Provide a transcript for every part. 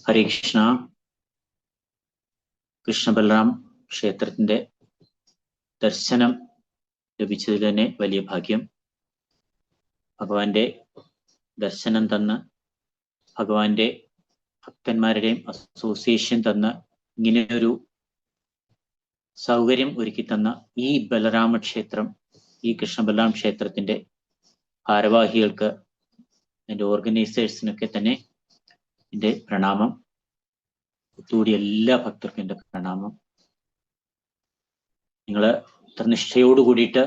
ഹരേ കൃഷ്ണ. കൃഷ്ണബലറാം ക്ഷേത്രത്തിന്റെ ദർശനം ലഭിച്ചതിൽ തന്നെ വലിയ ഭാഗ്യം. ഭഗവാന്റെ ദർശനം തന്ന് ഭഗവാന്റെ ഭക്തന്മാരുടെയും അസോസിയേഷൻ തന്ന് ഇങ്ങനെയൊരു സൗകര്യം ഒരുക്കി തന്ന ഈ ബലരാമ ക്ഷേത്രം, ഈ കൃഷ്ണബലറാം ക്ഷേത്രത്തിന്റെ ഭാരവാഹികൾക്ക്, എൻ്റെ ഓർഗനൈസേഴ്സിനൊക്കെ തന്നെ എൻ്റെ പ്രണാമം. ഒത്തുകൂടി എല്ലാ ഭക്തർക്കും എൻ്റെ പ്രണാമം. നിങ്ങൾ ഇത്ര നിഷ്ഠയോട് കൂടിയിട്ട്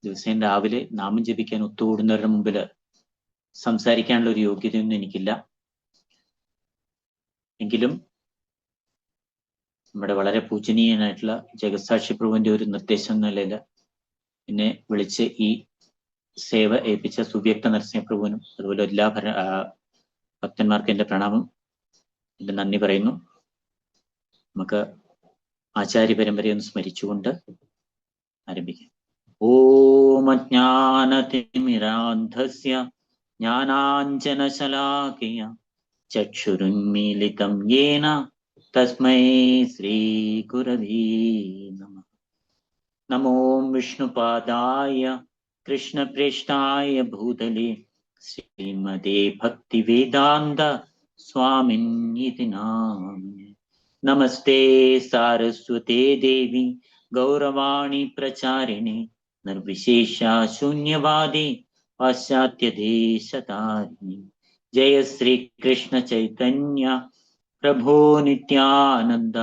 ദിവസേന രാവിലെ നാമം ജപിക്കാൻ ഒത്തുകൂടുന്നവരുടെ മുമ്പിൽ സംസാരിക്കാനുള്ള ഒരു യോഗ്യതയൊന്നും എനിക്കില്ല. എങ്കിലും നമ്മുടെ വളരെ പൂജനീയനായിട്ടുള്ള ജഗത്സാക്ഷി പ്രഭുവിന്റെ ഒരു നിർദ്ദേശം എന്ന നിലയിൽ എന്നെ വിളിച്ച് ഈ സേവ ഏൽപ്പിച്ച സുവ്യക്ത നരസിംഹപ്രഭുവിനും അതുപോലെ എല്ലാ ഭക്തന്മാർക്കും എൻ്റെ പ്രണാമം, എൻ്റെ നന്ദി പറയുന്നു. നമുക്ക് ആചാര്യ പരമ്പരയൊന്ന് സ്മരിച്ചുകൊണ്ട് ആരംഭിക്കാം. ഓം അജ്ഞാനതിമിരാന്ധസ്യ ജ്ഞാനാഞ്ജനശലാകയ ചക്ഷുരുന്മീലിതം യേന തസ്മൈ ശ്രീ ഗുരവേ നമഃ. നമോ വിഷ്ണുപാദായ കൃഷ്ണപ്രേഷ്ഠായ ഭൂതലേ ശ്രീമതേ ഭക്തിവേദാന്ത സ്വാമിന്യിതി നാമിനേ. നമസ്തേ സാരസ്വതേ ദേവി ഗൗരവാണി പ്രചാരിണി നിർവിശേഷ ശൂന്യവാദി പാശ്ചാത്യദേശതാരിണി. ജയ ശ്രീ കൃഷ്ണ ചൈതന്യ പ്രഭോ നിത്യാനന്ദ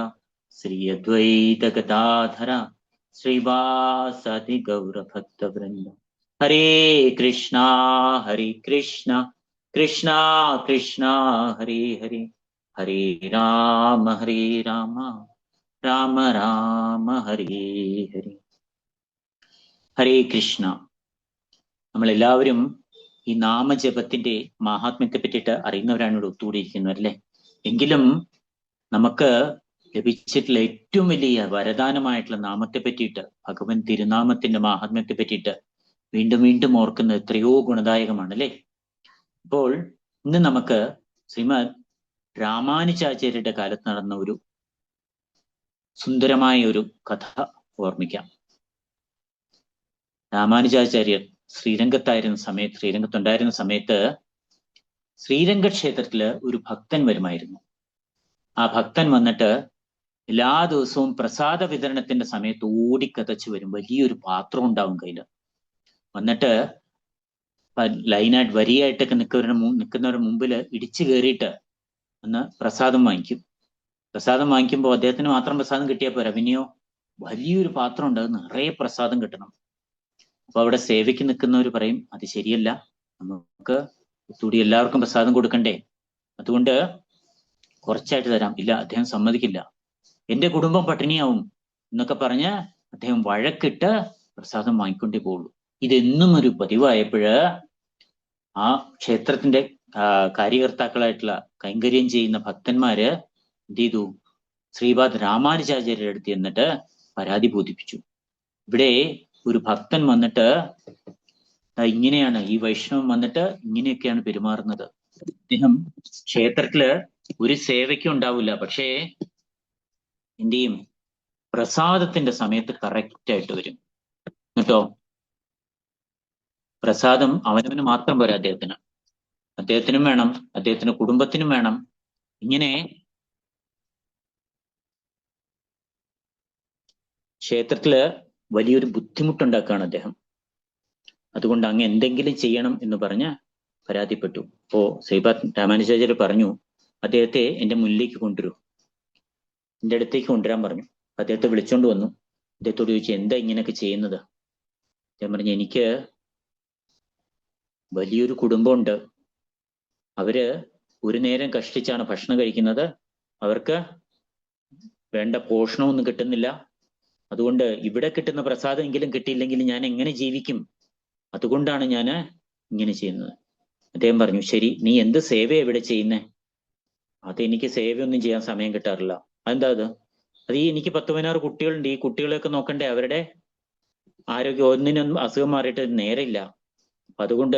ശ്രീ അദ്വൈത ഗദാധര ശ്രീവാസാദി ഗൗരഭക്തവൃന്ദ. ഹരേ കൃഷ്ണ കൃഷ്ണ കൃഷ്ണ ഹരേ ഹരേ, ഹരേ രാമ രാമ രാമ ഹരേ ഹരേ. ഹരേ കൃഷ്ണ. നമ്മളെല്ലാവരും ഈ നാമജപത്തിന്റെ മാഹാത്മ്യത്തെ പറ്റിയിട്ട് അറിയുന്നവരാണ് ഇവിടെ ഒത്തുകൂടിയിരിക്കുന്നത്, അല്ലേ? എങ്കിലും നമുക്ക് ലഭിച്ചിട്ടുള്ള ഏറ്റവും വലിയ വരദാനമായിട്ടുള്ള നാമത്തെ പറ്റിയിട്ട്, ഭഗവൻ തിരുനാമത്തിന്റെ മാഹാത്മ്യത്തെ പറ്റിയിട്ട് വീണ്ടും വീണ്ടും ഓർക്കുന്നത് എത്രയോ ഗുണദായകമാണ്, അല്ലേ? അപ്പോൾ ഇന്ന് നമുക്ക് ശ്രീമദ് രാമാനുജാചാര്യരുടെ കാലത്ത് നടന്ന ഒരു സുന്ദരമായ ഒരു കഥ ഓർമ്മിക്കാം. രാമാനുജാചാര്യർ ശ്രീരംഗത്തുണ്ടായിരുന്ന സമയത്ത് ശ്രീരംഗ ക്ഷേത്രത്തില് ഒരു ഭക്തൻ വരുമായിരുന്നു. ആ ഭക്തൻ വന്നിട്ട് എല്ലാ ദിവസവും പ്രസാദ വിതരണത്തിന്റെ സമയത്ത് ഓടിക്കതച്ച് വരും. വലിയൊരു പാത്രം ഉണ്ടാവും കയ്യില്. വന്നിട്ട് ലൈനായിട്ട് വരിയായിട്ടൊക്കെ നിൽക്കുന്നവരുടെ മുമ്പിൽ ഇടിച്ചു കയറിയിട്ട് ഒന്ന് പ്രസാദം വാങ്ങിക്കും. പ്രസാദം വാങ്ങിക്കുമ്പോൾ അദ്ദേഹത്തിന് മാത്രം പ്രസാദം കിട്ടിയാൽ പോരാ, പിന്നെയോ വലിയൊരു പാത്രം ഉണ്ട്, അത് നിറയെ പ്രസാദം കിട്ടണം. അപ്പൊ അവിടെ സേവയ്ക്ക് നിൽക്കുന്നവർ പറയും, അത് ശരിയല്ല, നമുക്ക് ഒത്തുകൂടി എല്ലാവർക്കും പ്രസാദം കൊടുക്കണ്ടേ, അതുകൊണ്ട് കുറച്ചായിട്ട് തരാം. ഇല്ല, അദ്ദേഹം സമ്മതിക്കില്ല, എന്റെ കുടുംബം പട്ടിണിയാവും എന്നൊക്കെ പറഞ്ഞ് അദ്ദേഹം വഴക്കിട്ട് പ്രസാദം വാങ്ങിക്കൊണ്ടേ പോകുള്ളൂ. ഇതെന്നും ഒരു പതിവായപ്പോഴ് ആ ക്ഷേത്രത്തിന്റെ കാര്യകർത്താക്കളായിട്ടുള്ള കൈങ്കര്യം ചെയ്യുന്ന ഭക്തന്മാര് എന്ത് ചെയ്തു? ശ്രീപാദ് രാമാനുജാചാര്യരുടെ അടുത്ത് എന്നിട്ട് പരാതി ബോധിപ്പിച്ചു. ഇവിടെ ഒരു ഭക്തൻ വന്നിട്ട് ഇങ്ങനെയാണ്, ഈ വൈഷ്ണവൻ വന്നിട്ട് ഇങ്ങനെയൊക്കെയാണ് പെരുമാറുന്നത്. അദ്ദേഹം ക്ഷേത്രത്തില് ഒരു സേവയ്ക്കും ഉണ്ടാവില്ല, പക്ഷേ എന്ത് ചെയ്യും? പ്രസാദത്തിന്റെ സമയത്ത് കറക്റ്റ് ആയിട്ട് വരും കേട്ടോ. പ്രസാദം അവനവന് മാത്രം പോരാ, അദ്ദേഹത്തിനും വേണം, അദ്ദേഹത്തിന്റെ കുടുംബത്തിനും വേണം. ഇങ്ങനെ ക്ഷേത്രത്തില് വലിയൊരു ബുദ്ധിമുട്ടുണ്ടാക്കുകയാണ് അദ്ദേഹം. അതുകൊണ്ട് അങ്ങ് എന്തെങ്കിലും ചെയ്യണം എന്ന് പറഞ്ഞ് പരാതിപ്പെട്ടു. അപ്പോ ശ്രീപാദ് രാമാനുജാചാര്യർ പറഞ്ഞു, അദ്ദേഹത്തെ എൻ്റെ മുന്നിലേക്ക് കൊണ്ടുവരൂ, എൻ്റെ അടുത്തേക്ക് കൊണ്ടുവരാൻ പറഞ്ഞു. അദ്ദേഹത്തെ വിളിച്ചോണ്ട് വന്നു. അദ്ദേഹത്തോട് ചോദിച്ചു, എന്താ ഇങ്ങനെയൊക്കെ ചെയ്യുന്നത്? അദ്ദേഹം പറഞ്ഞു, എനിക്ക് വലിയൊരു കുടുംബമുണ്ട്, അവര് ഒരു നേരം കഷ്ടിച്ചാണ് ഭക്ഷണം കഴിക്കുന്നത്, അവർക്ക് വേണ്ട പോഷണമൊന്നും കിട്ടുന്നില്ല, അതുകൊണ്ട് ഇവിടെ കിട്ടുന്ന പ്രസാദം എങ്കിലും കിട്ടിയില്ലെങ്കിൽ ഞാൻ എങ്ങനെ ജീവിക്കും? അതുകൊണ്ടാണ് ഞാൻ ഇങ്ങനെ ചെയ്യുന്നത്. അദ്ദേഹം പറഞ്ഞു, ശരി, നീ എന്ത് സേവയാണ് ഇവിടെ ചെയ്യുന്നേ? അതെനിക്ക് സേവയൊന്നും ചെയ്യാൻ സമയം കിട്ടാറില്ല. അതെന്താ അത് എനിക്ക് 10-16 കുട്ടികളുണ്ട്, ഈ കുട്ടികളെയൊക്കെ നോക്കണ്ടേ, അവരുടെ ആരോഗ്യം, ഒന്നിനൊന്നും അസുഖം മാറിയിട്ട് നേരമില്ല, അപ്പൊ അതുകൊണ്ട്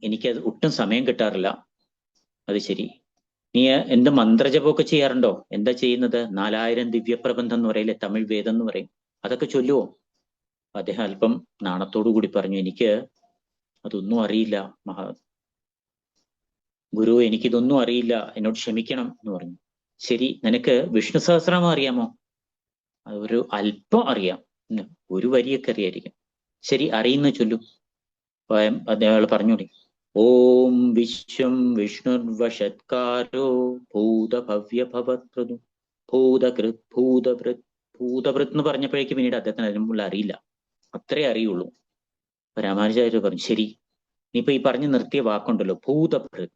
എനിക്കത് ഒട്ടും സമയം കിട്ടാറില്ല. അത് ശരി, നീ എന്ത് മന്ത്രജപമൊക്കെ ചെയ്യാറുണ്ടോ? എന്താ ചെയ്യുന്നത്? 4000 ദിവ്യപ്രബന്ധം എന്ന് പറയില്ലേ, തമിഴ് വേദം എന്ന് പറയും, അതൊക്കെ ചൊല്ലുവോ? അദ്ദേഹം അല്പം നാണത്തോടു കൂടി പറഞ്ഞു, എനിക്ക് അതൊന്നും അറിയില്ല ഗുരു, എനിക്കിതൊന്നും അറിയില്ല, എന്നോട് ക്ഷമിക്കണം എന്ന് പറഞ്ഞു. ശരി, നിനക്ക് വിഷ്ണു സഹസ്രനാമം അറിയാമോ? ഒരു അല്പം അറിയാം, ഒരു വരിയൊക്കെ അറിയായിരിക്കും. ശരി, അറിയുന്ന ചൊല്ലു. അദ്ദേഹം പറഞ്ഞു തുടങ്ങി. ഓം വിശ്വം വിഷ്ണുർവഷത്കാരോ ഭൂതഭവ്യ ഭവത്പ്രദു ഭൂതകൃത് ഭൂതഭൃത് ഭൂതഭൃത് എന്ന് പറഞ്ഞപ്പോഴേക്ക് പിന്നീട് അദ്ദേഹത്തിന് അതിനുള്ള അറിയില്ല, അത്രേ അറിയുള്ളൂ. അപ്പൊ രാമാനുജാചാര്യ പറഞ്ഞു, ശരി, നീ ഇപ്പൊ ഈ പറഞ്ഞു നിർത്തിയ വാക്കുണ്ടല്ലോ ഭൂതഭൃത്,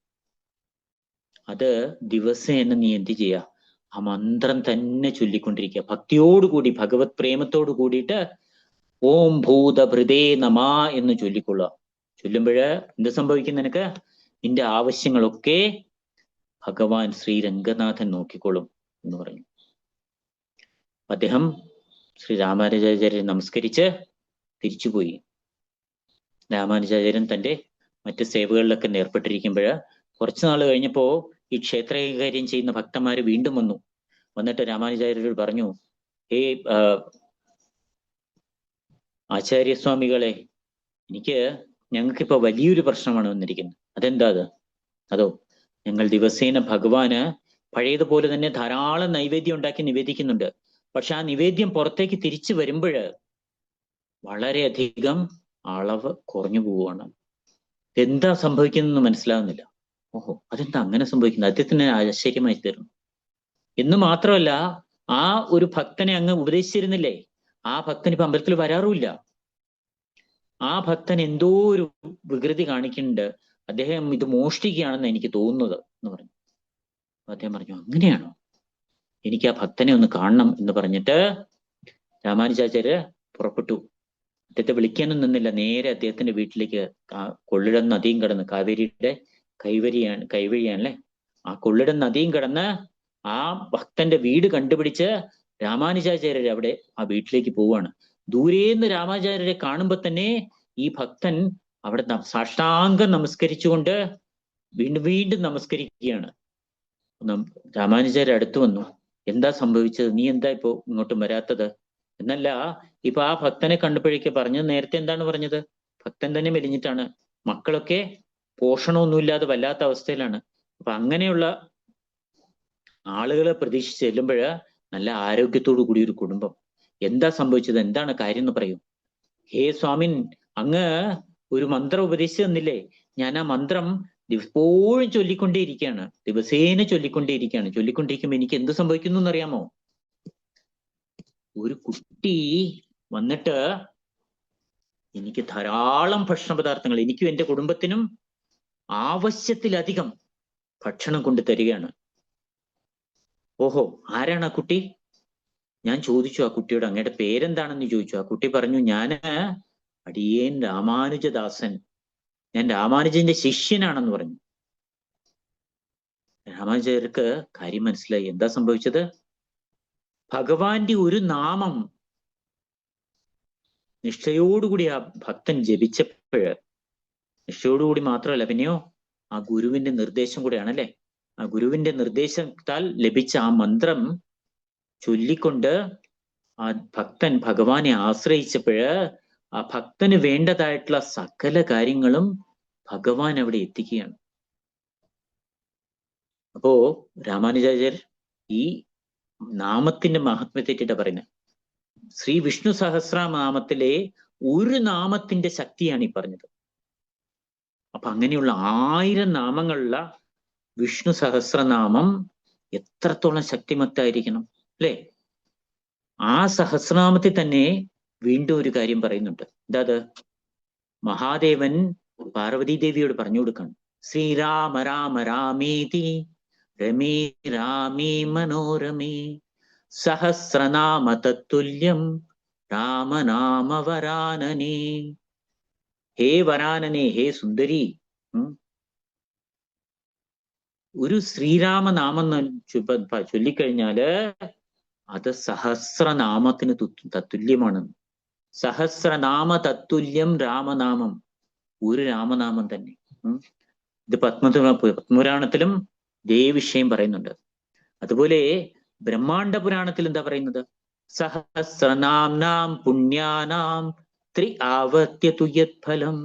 അത് ദിവസേന നീ എന്ത് ചെയ്യുക? ആ മന്ത്രം തന്നെ ചൊല്ലിക്കൊണ്ടിരിക്കുക, ഭക്തിയോടുകൂടി ഭഗവത് പ്രേമത്തോട് കൂടിയിട്ട് ഓം ഭൂതഭൃതേ നമാ എന്ന് ചൊല്ലിക്കൊള്ളുക. ചൊല്ലുമ്പോഴ് എന്ത് സംഭവിക്കും? നിനക്ക് നിന്റെ ആവശ്യങ്ങളൊക്കെ ഭഗവാൻ ശ്രീ രംഗനാഥൻ നോക്കിക്കൊള്ളും എന്ന് പറഞ്ഞു. അദ്ദേഹം ശ്രീ രാമാനുജാചാര്യൻ നമസ്കരിച്ച് തിരിച്ചുപോയി. രാമാനുജാചാര്യൻ തന്റെ മറ്റ് സേവകളിലൊക്കെ ഏർപ്പെട്ടിരിക്കുമ്പോൾ കുറച്ചു നാൾ കഴിഞ്ഞപ്പോ ഈ ക്ഷേത്ര കൈകാര്യം ചെയ്യുന്ന ഭക്തന്മാര് വീണ്ടും വന്നു. വന്നിട്ട് രാമാനുജാചാര്യരോട് പറഞ്ഞു, ആചാര്യസ്വാമികളെ, ഞങ്ങൾക്കിപ്പോ വലിയൊരു പ്രശ്നമാണ് വന്നിരിക്കുന്നത്. അതെന്താ അത്? അതോ, ഞങ്ങൾ ദിവസേന ഭഗവാന് പഴയതുപോലെ തന്നെ ധാരാളം നൈവേദ്യം ഉണ്ടാക്കി നിവേദിക്കുന്നുണ്ട്. പക്ഷെ ആ നിവേദ്യം പുറത്തേക്ക് തിരിച്ചു വരുമ്പോൾ വളരെയധികം അളവ് കുറഞ്ഞു പോവുകയാണ്. എന്താ സംഭവിക്കുന്നതെന്ന് മനസ്സിലാവുന്നില്ല. ഓഹോ, അതെന്താ അങ്ങനെ സംഭവിക്കുന്നത്? അദ്ദേഹത്തിന് ആശ്ചര്യമായി തീർന്നു. എന്ന് മാത്രമല്ല, ആ ഒരു ഭക്തനെ അങ്ങ് ഉപദേശിച്ചിരുന്നില്ലേ, ആ ഭക്തൻ ഇപ്പൊ അമ്പലത്തിൽ വരാറുമില്ല. ആ ഭക്തൻ എന്തോ ഒരു വികൃതി കാണിക്കുന്നുണ്ട്, അദ്ദേഹം ഇത് മോഷ്ടിക്കുകയാണെന്ന് എനിക്ക് തോന്നുന്നത് എന്ന് പറഞ്ഞു. അദ്ദേഹം പറഞ്ഞു, അങ്ങനെയാണോ? എനിക്ക് ആ ഭക്തനെ ഒന്ന് കാണണം എന്ന് പറഞ്ഞിട്ട് രാമാനുജാചാര്യ പുറപ്പെട്ടു. അദ്ദേഹത്തെ വിളിക്കാനും നിന്നില്ല, നേരെ അദ്ദേഹത്തിന്റെ വീട്ടിലേക്ക് കൊള്ളിടം നദിയും കടന്ന്, കാവേരിയുടെ കൈവഴിയാണല്ലേ, ആ കൊള്ളിടം നദിയും കടന്ന് ആ ഭക്തന്റെ വീട് കണ്ടുപിടിച്ച് രാമാനുജാചാര്യർ അവിടെ ആ വീട്ടിലേക്ക് പോവാണ്. ദൂരേന്ന് രാമാനുജാചാര്യരെ കാണുമ്പോ തന്നെ ഈ ഭക്തൻ അവിടെ സാഷ്ടാംഗം നമസ്കരിച്ചുകൊണ്ട് വീണ്ടും വീണ്ടും നമസ്കരിക്കുകയാണ്. രാമാനുജാചാര്യ അടുത്തു വന്നു, എന്താ സംഭവിച്ചത്? നീ എന്താ ഇപ്പോ ഇങ്ങോട്ടും വരാത്തത്? എന്നല്ല, ഇപ്പൊ ആ ഭക്തനെ കണ്ടപ്പോഴേക്ക് പറഞ്ഞത്, നേരത്തെ എന്താണ് പറഞ്ഞത്? ഭക്തൻ തന്നെ മെലിഞ്ഞിട്ടാണ്, മക്കളൊക്കെ പോഷണമൊന്നുമില്ലാതെ വല്ലാത്ത അവസ്ഥയിലാണ്. അപ്പൊ അങ്ങനെയുള്ള ആളുകളെ പ്രതീക്ഷിച്ച് ചെല്ലുമ്പോൾ നല്ല ആരോഗ്യത്തോടു കൂടി ഒരു കുടുംബം. എന്താ സംഭവിച്ചത്? എന്താണ് കാര്യം എന്ന് പറയൂ. ഹേ സ്വാമിൻ, അങ്ങ് ഒരു മന്ത്രം ഉപദേശിച്ചു തന്നില്ലേ, ഞാൻ ആ മന്ത്രം എപ്പോഴും ചൊല്ലിക്കൊണ്ടേയിരിക്കുകയാണ്, ദിവസേന ചൊല്ലിക്കൊണ്ടിരിക്കുമ്പോ എനിക്ക് എന്ത് സംഭവിക്കുന്നു എന്നറിയാമോ? ഒരു കുട്ടി വന്നിട്ട് എനിക്ക് ധാരാളം ഭക്ഷണ പദാർത്ഥങ്ങൾ, എനിക്കും എൻ്റെ കുടുംബത്തിനും ആവശ്യത്തിലധികം ഭക്ഷണം കൊണ്ട് തരികയാണ്. ഓഹോ, ആരാണ് ആ കുട്ടി? ഞാൻ ചോദിച്ചു ആ കുട്ടിയോട്, അങ്ങയുടെ പേരെന്താണെന്ന് ചോദിച്ചു. ആ കുട്ടി പറഞ്ഞു, ഞാന് അടിയേൻ രാമാനുജദാസൻ, ഞാൻ രാമാനുജന്റെ ശിഷ്യനാണെന്ന് പറഞ്ഞു. രാമാനുജർക്ക് കാര്യം മനസ്സിലായി, എന്താ സംഭവിച്ചത്? ഭഗവാന്റെ ഒരു നാമം നിഷ്ഠയോടുകൂടി ആ ഭക്തൻ ജപിച്ചപ്പോഴ്, നിഷ്ഠയോടുകൂടി മാത്രമല്ല പിന്നെയോ ആ ഗുരുവിന്റെ നിർദ്ദേശം കൂടെയാണല്ലേ, ആ ഗുരുവിന്റെ നിർദ്ദേശത്താൽ ലഭിച്ച ആ മന്ത്രം ചൊല്ലിക്കൊണ്ട് ആ ഭക്തൻ ഭഗവാനെ ആശ്രയിച്ചപ്പോഴ് ആ ഭക്തന് വേണ്ടതായിട്ടുള്ള സകല കാര്യങ്ങളും ഭഗവാൻ അവിടെ എത്തിക്കുകയാണ്. അപ്പോ രാമാനുജാചാര്യർ ഈ നാമത്തിന്റെ മഹാത്മ്യത്തെറ്റിട്ടാ പറയുന്നത്. ശ്രീ വിഷ്ണു സഹസ്രനാമത്തിലെ ഒരു നാമത്തിന്റെ ശക്തിയാണ് ഈ പറഞ്ഞത്. അപ്പൊ അങ്ങനെയുള്ള 1000 നാമങ്ങളുള്ള വിഷ്ണു സഹസ്രനാമം എത്രത്തോളം ശക്തിമത്തായിരിക്കണം അല്ലേ? ആ സഹസ്രനാമത്തിൽ തന്നെ വീണ്ടും ഒരു കാര്യം പറയുന്നുണ്ട്. എന്താ? മഹാദേവൻ പാർവതി ദേവിയോട് പറഞ്ഞു കൊടുക്കണം, ശ്രീരാമ രാമ രാമേതി രമേ രാമേ മനോരമേ സഹസ്രനാമ തത്തുല്യം രാമനാമ വരാനനേ. ഹേ വരാനനെ, ഹേ സുന്ദരി, ഒരു ശ്രീരാമനാമം ചൊല്ലിക്കഴിഞ്ഞാല് അത് സഹസ്രനാമത്തിന് തത്തുല്യമാണ്. സഹസ്രനാമ തത്തുല്യം രാമനാമം, ഒരു രാമനാമം തന്നെ. ഇത് പത്മപുരാണത്തിലും ഇതേ വിഷയം പറയുന്നുണ്ട്. അതുപോലെ ബ്രഹ്മാണ്ഡ പുരാണത്തിൽ എന്താ പറയുന്നത്? സഹസ്രനാംനാം പുണ്യാനാം ത്രി ആവർത്യതു യത്ഫലം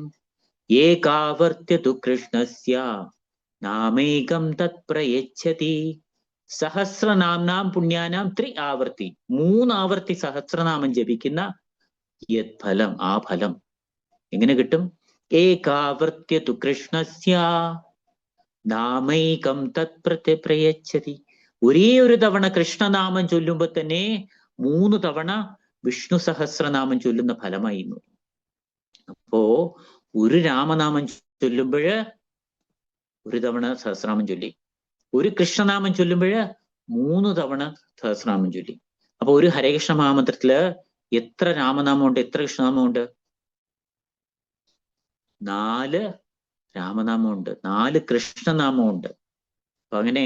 ഏകാവർത്യതു കൃഷ്ണസ്യ നാമൈകം തത് പ്രയച്ഛതി. സഹസ്രനാംനാം പുണ്യാനാം ത്രി ആവർത്തി, 3 ആവർത്തി സഹസ്രനാമം ജപിക്കുന്ന യത്ഫലം, ആ ഫലം എങ്ങനെ കിട്ടും? ഏകാവർത്യതു കൃഷ്ണസ്യ നാമൈകം തത് പ്രയച്ഛതി. ഒരേ ഒരു തവണ കൃഷ്ണനാമം ചൊല്ലുമ്പോ തന്നെ 3 തവണ വിഷ്ണു സഹസ്രനാമം ചൊല്ലുന്ന ഫലമായിരുന്നു. അപ്പോ ഒരു രാമനാമം ചൊല്ലുമ്പോഴ് ഒരു തവണ സഹസ്രനാമം ചൊല്ലി, ഒരു കൃഷ്ണനാമം ചൊല്ലുമ്പോഴ് 3 തവണ സഹസ്രനാമം ചൊല്ലി. അപ്പൊ ഒരു ഹരേകൃഷ്ണ മഹാമന്ത്രത്തില് എത്ര രാമനാമമുണ്ട്, എത്ര കൃഷ്ണനാമമുണ്ട്? 4 രാമനാമമുണ്ട്, 4 കൃഷ്ണനാമമുണ്ട്. അപ്പൊ അങ്ങനെ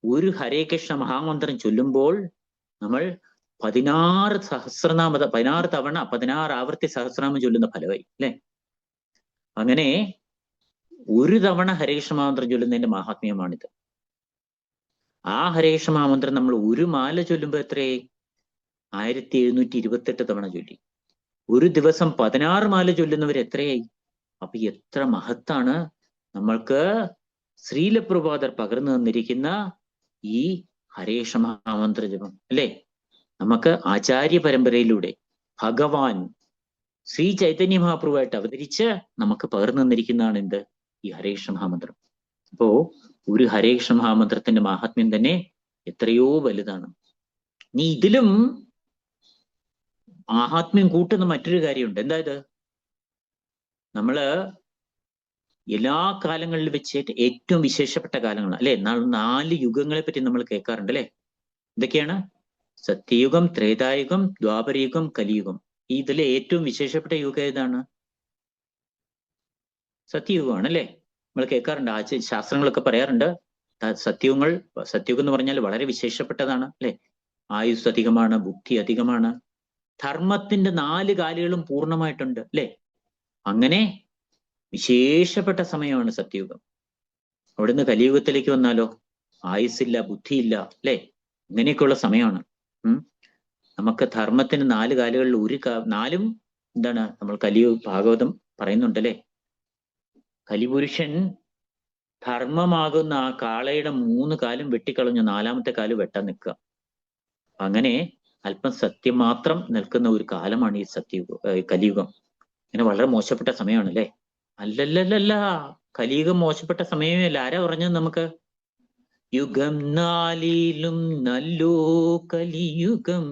ഒരു ഹരേകൃഷ്ണ മഹാമന്ത്രം ചൊല്ലുമ്പോൾ നമ്മൾ 16 16 തവണ 16 ആവർത്തി സഹസ്രനാമം ചൊല്ലുന്ന ഫലമായി അല്ലെ. അങ്ങനെ ഒരു തവണ ഹരേകൃഷ്ണ മഹാമന്ത്രം ചൊല്ലുന്നതിന്റെ മഹാത്മ്യമാണിത്. ആ ഹരേകൃഷ്ണ മഹാമന്ത്രം നമ്മൾ ഒരു മാല ചൊല്ലുമ്പോൾ എത്രയായി? 1728 തവണ ചൊല്ലി. ഒരു ദിവസം 16 മാല ചൊല്ലുന്നവർ എത്രയായി? അപ്പൊ എത്ര മഹത്താണ് നമ്മൾക്ക് ശ്രീലപ്രഭാതർ പകർന്നു തന്നിരിക്കുന്ന ഈ ഹരേകൃഷ്ണ മഹാമന്ത്ര ജപം അല്ലെ. നമുക്ക് ആചാര്യ പരമ്പരയിലൂടെ ഭഗവാൻ ശ്രീ ചൈതന്യ മഹാപ്രഭുവായിട്ട് അവതരിച്ച് നമുക്ക് പകർന്നു തന്നിരിക്കുന്നതാണ് എന്ത്? ഈ ഹരേകൃഷ്ണ മഹാമന്ത്രം. അപ്പോ ഒരു ഹരേകൃഷ്ണ മഹാമന്ത്രത്തിന്റെ മാഹാത്മ്യം തന്നെ എത്രയോ വലുതാണ്. നീ ഇതിലും മാഹാത്മ്യം കൂട്ടുന്ന മറ്റൊരു കാര്യമുണ്ട്. എന്താ ഇത്? നമ്മള് എല്ലാ കാലങ്ങളിൽ വെച്ച് ഏറ്റവും വിശേഷപ്പെട്ട കാലങ്ങൾ അല്ലെ. 4 യുഗങ്ങളെ പറ്റി നമ്മൾ കേൾക്കാറുണ്ട് അല്ലെ. എന്തൊക്കെയാണ്? സത്യയുഗം, ത്രേതായുഗം, ദ്വാപരയുഗം, കലിയുഗം. ഇതിലെ ഏറ്റവും വിശേഷപ്പെട്ട യുഗം ഏതാണ്? സത്യയുഗമാണ് അല്ലെ. നമ്മൾ കേൾക്കാറുണ്ട്, ശാസ്ത്രങ്ങളൊക്കെ പറയാറുണ്ട് സത്യയുഗം എന്ന് പറഞ്ഞാൽ വളരെ വിശേഷപ്പെട്ടതാണ് അല്ലെ. ആയുസ് അധികമാണ്, ബുദ്ധി അധികമാണ്, ധർമ്മത്തിന്റെ 4 കാലുകളും പൂർണ്ണമായിട്ടുണ്ട് അല്ലെ. അങ്ങനെ വിശേഷപ്പെട്ട സമയമാണ് സത്യയുഗം. അവിടുന്ന് കലിയുഗത്തിലേക്ക് വന്നാലോ ആയുസ്സില്ല, ബുദ്ധിയില്ല അല്ലെ. ഇങ്ങനെയൊക്കെയുള്ള സമയമാണ്. നമുക്ക് ധർമ്മത്തിന് 4 കാലുകളിൽ ഒരു 4ഉം എന്താണ്? നമ്മൾ ഭാഗവതം പറയുന്നുണ്ടല്ലേ. കലിപുരുഷൻ ധർമ്മമാകുന്ന ആ കാളയുടെ 3 കാലും വെട്ടിക്കളഞ്ഞു 4ാമത്തെ കാല് വെട്ടാൻ നിൽക്കുക. അങ്ങനെ അല്പം സത്യം മാത്രം നിൽക്കുന്ന ഒരു കാലമാണ് ഈ കലിയുഗം. ഇങ്ങനെ വളരെ മോശപ്പെട്ട സമയമാണ് അല്ലെ. അല്ലല്ലല്ല, കലിയുഗം മോശപ്പെട്ട സമയമേ അല്ല. ആരാ പറഞ്ഞത് നമുക്ക്? യുഗം 4ലും നല്ലോ കലിയുഗം,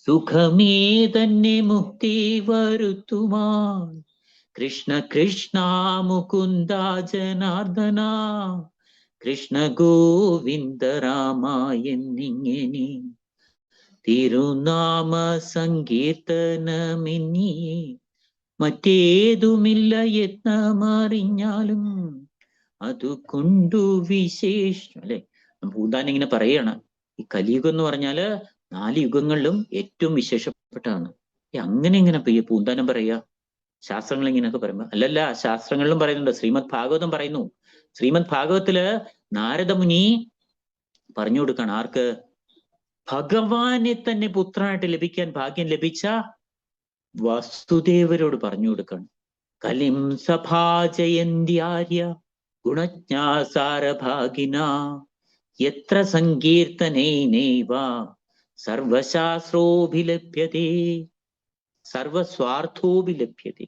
സുഖമേ തന്നെ മുക്തി വരുത്തുമാൻ. കൃഷ്ണ കൃഷ്ണ മുകുന്ദ ജനാർദ്ദന, കൃഷ്ണ ഗോവിന്ദ രാമ എന്നിങ്ങനെ തിരുനാമ സങ്കീർത്തനമിന്നി മറ്റേതുമില്ല യത്നമറിഞ്ഞാലും അതു കൊണ്ടു വിശേഷം അല്ലെ. പൂന്താൻ ഇങ്ങനെ പറയാണ്, ഈ കലിയുഗം എന്ന് പറഞ്ഞാല് 4 യുഗങ്ങളിലും ഏറ്റവും വിശേഷപ്പെട്ടതാണ്. അങ്ങനെ ഇങ്ങനെ പൂന്താനം പറയാ? ശാസ്ത്രങ്ങൾ ഇങ്ങനെയൊക്കെ പറയുമ്പോ അല്ലല്ല, ശാസ്ത്രങ്ങളിലും പറയുന്നുണ്ട്. ശ്രീമദ് ഭാഗവതം പറയുന്നു. ശ്രീമദ് ഭാഗവത്തില് നാരദമുനി പറഞ്ഞു കൊടുക്കാണ്. ആർക്ക്? ഭഗവാനെ തന്നെ പുത്രനായിട്ട് ലഭിക്കാൻ ഭാഗ്യം ലഭിച്ച വസുദേവരോട് പറഞ്ഞു കൊടുക്കണം. കലിം സഭാജയന്ത്യാര്യ ഗുണജ്ഞാസാരഭാഗിന യത്ര സങ്കീർത്തനൈനൈവ സർവശാസ്ത്രോഭിലഭ്യതേ സർവസ്വാർത്ഥോഭിലഭ്യതേ.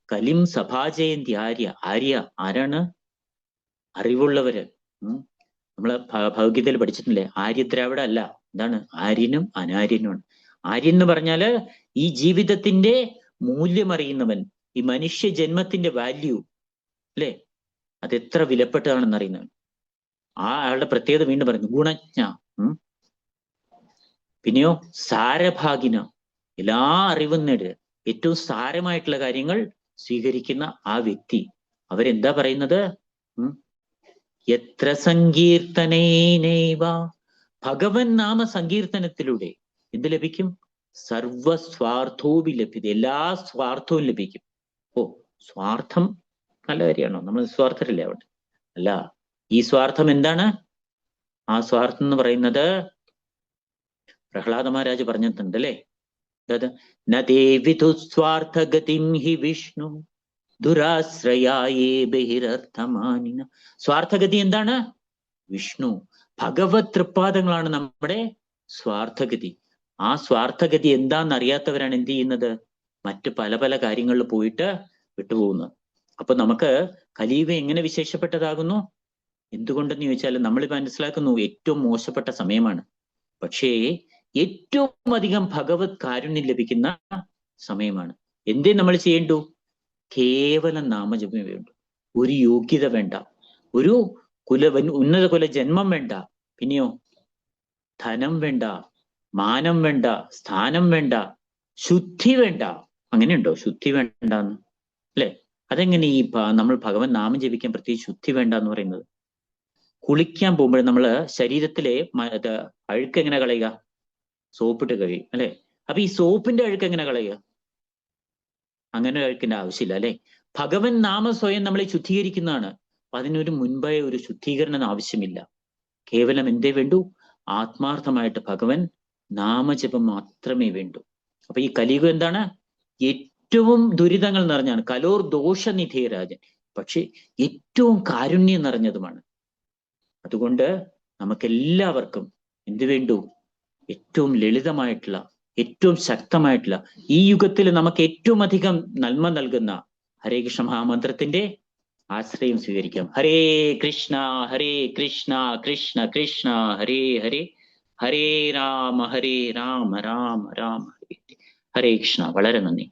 കലിം സഭാജയന്തി ആര്യ. ആര്യ ആരാണ്? അറിവുള്ളവര്. നമ്മള് ഭഗവത്ഗീതയിൽ പഠിച്ചിട്ടില്ലേ? ആര്യദ്രാവിഡ അല്ല, എന്താണ്? ആര്യനും അനാര്യനുമാണ്. ആര്യൻ എന്ന് പറഞ്ഞാല് ഈ ജീവിതത്തിന്റെ മൂല്യം അറിയുന്നവൻ, ഈ മനുഷ്യ ജന്മത്തിന്റെ വാല്യൂ അല്ലെ, അതെത്ര വിലപ്പെട്ടതാണെന്ന് അറിയുന്നവൻ. ആളുടെ പ്രത്യേകത വീണ്ടും പറയുന്നു, ഗുണജ്ഞ. പിന്നെയോ സാരഭാഗിന, എല്ലാ അറിവും നേടുക, ഏറ്റവും സാരമായിട്ടുള്ള കാര്യങ്ങൾ സ്വീകരിക്കുന്ന ആ വ്യക്തി. അവരെന്താ പറയുന്നത്? എത്ര സങ്കീർത്തനൈനൈവ, ഭഗവൻ നാമ സങ്കീർത്തനത്തിലൂടെ എന്ത് ലഭിക്കും? സർവസ്വാർത്ഥോപി ലഭ്യത, എല്ലാ സ്വാർത്ഥവും ലഭിക്കും. സ്വാർത്ഥം നല്ല കാര്യമാണോ? നമ്മൾ നിസ്വാർത്ഥരല്ലേ അവിടെ? അല്ല, ഈ സ്വാർത്ഥം എന്താണ്? ആ സ്വാർത്ഥം എന്ന് പറയുന്നത് പ്രഹ്ലാദ മഹാരാജ് പറഞ്ഞിട്ടുണ്ട് അല്ലേ? അതായത് നദേ വിധു സ്വാർത്ഥഗതിം ഹി വിഷ്ണു ദുരാശ്രയായേ ബഹിരർത്ഥമാനിന. സ്വാർത്ഥഗതി എന്താണ്? വിഷ്ണു. ഭഗവത് തൃപ്പാദങ്ങളാണ് നമ്മുടെ സ്വാർത്ഥഗതി. ആ സ്വാർത്ഥഗതി എന്താണെന്ന് അറിയാത്തവരാണ് എന്ത് ചെയ്യുന്നത്? മറ്റു പല പല കാര്യങ്ങളിൽ പോയിട്ട് വിട്ടുപോകുന്നത്. അപ്പൊ നമുക്ക് കലിയുഗം എങ്ങനെ വിശേഷപ്പെട്ടതാകുന്നു? എന്തുകൊണ്ടെന്ന് ചോദിച്ചാൽ നമ്മൾ മനസ്സിലാക്കുന്നു ഏറ്റവും മോശപ്പെട്ട സമയമാണ്. പക്ഷേ ഏറ്റവും അധികം ഭഗവത് കാരുണ്യം ലഭിക്കുന്ന സമയമാണ്. എന്തേ നമ്മൾ ചെയ്യേണ്ടു? കേവലം നാമജപമേ വേണ്ടു. ഒരു യോഗ്യത വേണ്ട, ഒരു ഉന്നത കുല ജന്മം വേണ്ട, പിന്നെയോ ധനം വേണ്ട, മാനം വേണ്ട, സ്ഥാനം വേണ്ട, ശുദ്ധി വേണ്ട. അങ്ങനെയുണ്ടോ ശുദ്ധി വേണ്ടെന്ന്? അല്ലെ? അതെങ്ങനെ ഈ നമ്മൾ ഭഗവൻ നാമം ജപിക്കാൻ പ്രത്യേകിച്ച് ശുദ്ധി വേണ്ട എന്ന് പറയുന്നത്? കുളിക്കാൻ പോകുമ്പോൾ നമ്മൾ ശരീരത്തിലെ അഴുക്ക് എങ്ങനെ കളയുക? സോപ്പിട്ട് കഴിയും അല്ലെ? അപ്പൊ ഈ സോപ്പിന്റെ അഴുക്ക് എങ്ങനെ കളയുക? അങ്ങനെ അഴുക്കിന്റെ ആവശ്യമില്ല അല്ലെ? ഭഗവൻ നാമം സ്വയം നമ്മളെ ശുദ്ധീകരിക്കുന്നതാണ്. അപ്പൊ അതിനൊരു മുൻപായ ഒരു ശുദ്ധീകരണം ആവശ്യമില്ല. കേവലം എന്തേ വേണ്ടു? ആത്മാർത്ഥമായിട്ട് ഭഗവൻ നാമജപം മാത്രമേ വേണ്ടൂ. അപ്പൊ ഈ കലിയുഗം എന്താണ്? ഏറ്റവും ദുരിതങ്ങൾ നിറഞ്ഞാണ്. കലോർ ദോഷനിധേ രാജൻ, പക്ഷെ ഏറ്റവും കാരുണ്യം നിറഞ്ഞതുമാണ്. അതുകൊണ്ട് നമുക്കെല്ലാവർക്കും എന്ത് വേണ്ടു? ഏറ്റവും ലളിതമായിട്ടുള്ള, ഏറ്റവും ശക്തമായിട്ടുള്ള, ഈ യുഗത്തിൽ നമുക്ക് ഏറ്റവും അധികം നന്മ നൽകുന്ന ഹരേ കൃഷ്ണ മഹാമന്ത്രത്തിന്റെ ആശ്രയം സ്വീകരിക്കാം. ഹരേ കൃഷ്ണ കൃഷ്ണ കൃഷ്ണ ഹരേ ഹരേ, ഹരേ രാമ രാമ രാമ ഹരേ ഹരേ. ഹരേ കൃഷ്ണ. വളരെ നന്ദി.